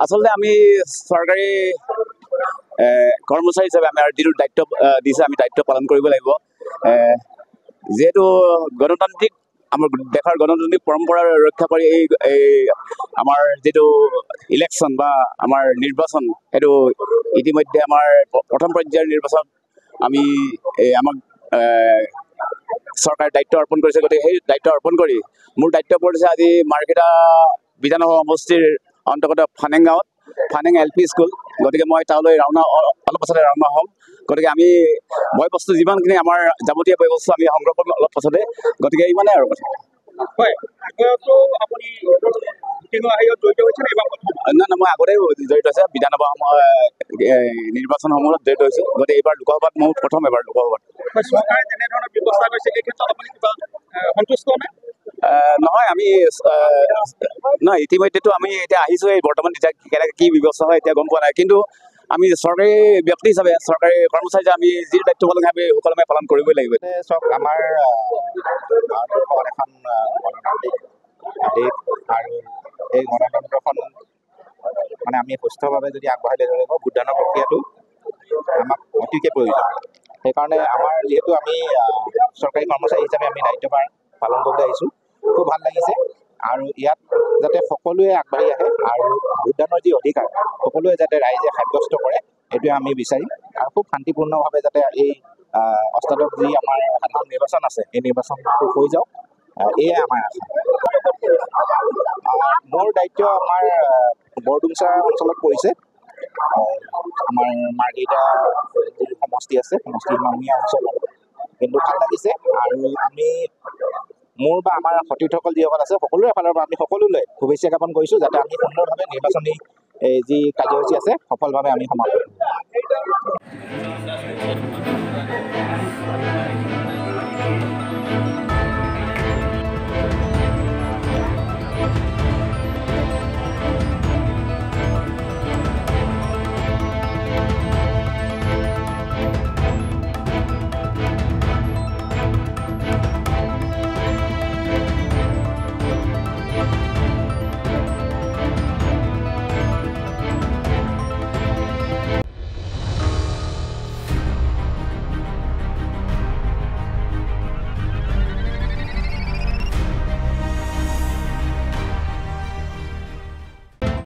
আসলে আমি চৰকাৰী কৰ্মচাৰী হিচাপে আমাৰ যিটো দায়িত্ব দিছে আমি দায়িত্ব পালন কৰিব লাগিব। যিহেতু গণতান্ত্ৰিক আমাৰ দেশৰ গণতান্ত্ৰিক পৰম্পৰা ৰক্ষা কৰি এই আমাৰ যিটো ইলেকশ্যন বা আমাৰ নিৰ্বাচন সেইটো ইতিমধ্যে আমাৰ প্ৰথম পৰ্যায়ৰ নিৰ্বাচন আমি আমাক চৰকাৰে দায়িত্ব অৰ্পণ কৰিছে। গতিকে সেই দায়িত্ব অৰ্পণ কৰি মোৰ দায়িত্ব পৰিছে আজি মাৰ্ঘেৰিটা বিধানসভা সমষ্টিৰ অন্তৰ্গত ফানেংগাঁৱত ফানেং LP স্কুল। গতিকে মই তালৈ অলপ পাছতে ৰাওনা হ'ম। গতিকে আমি বয়বস্তু যিমানখিনি আমাৰ যাৱতীয় বয়বস্তু আমি সংগ্ৰহ কৰিম অলপ পাছতে। গতিকে ইমানেই আৰু কথা। না মই আগতেই জড়িত হৈছে বিধানসভা নিৰ্বাচনসমূহত জড়িত হৈছোঁ। গতিকে এইবাৰ লোকসভাত মোৰ প্ৰথম এবাৰ লোকসভাত। নহয় আমি নহয় ইতিমধ্যেতো আমি এতিয়া আহিছোঁ এই বৰ্তমান এতিয়া কেনেকৈ কি ব্যৱস্থা হয় এতিয়া গম পোৱা নাই। কিন্তু আমি চৰকাৰী ব্যক্তি হিচাপে চৰকাৰী কৰ্মচাৰী হিচাপে আমি যি দায়িত্ব পালন আমি সুকলমে পালন কৰিবই লাগিব। চাওক আমাৰ ভাৰতবৰ্ষ এখন গণতান্ত্ৰিক দেশ আৰু এই গণতন্ত্ৰখন মানে আমি সুস্থভাৱে যদি আগবঢ়াই লৈ যাব ভোটদানৰ প্ৰক্ৰিয়াটো আমাক অতিকে প্ৰয়োজন। সেইকাৰণে আমাৰ যিহেতু আমি চৰকাৰী কৰ্মচাৰী হিচাপে আমি দায়িত্ব পালন কৰিবলৈ আহিছোঁ, খুব ভাল লাগিছে। আৰু ইয়াত যাতে সকলোৱে আগবাঢ়ি আহে আৰু ভোটদানৰ যি অধিকাৰ সকলোৱে যাতে ৰাইজে সাব্যস্ত কৰে এইটোৱে আমি বিচাৰিম। আৰু খুব শান্তিপূৰ্ণভাৱে যাতে এই অষ্টাদশ যি আমাৰ সাধাৰণ নিৰ্বাচন আছে এই নিৰ্বাচনটো হৈ যাওক, এয়াই আমাৰ আশা। মোৰ দায়িত্ব আমাৰ বৰডুমচা অঞ্চলত পৰিছে। আমাৰ মাৰ্ঘেৰিটা যি সমষ্টি আছে সমষ্টি নামীয়া অঞ্চল, কিন্তু ভাল লাগিছে। আৰু আমি মোৰ বা আমাৰ সতীৰ্থসকল যিসকল আছে সকলোৰে ফালৰ পৰা আমি সকলোলৈ শুভেচ্ছা জ্ঞাপন কৰিছোঁ যাতে আমি সুন্দৰভাৱে নিৰ্বাচনী যি কাৰ্যসূচী আছে সফলভাৱে আমি সমাপ্ত কৰিম।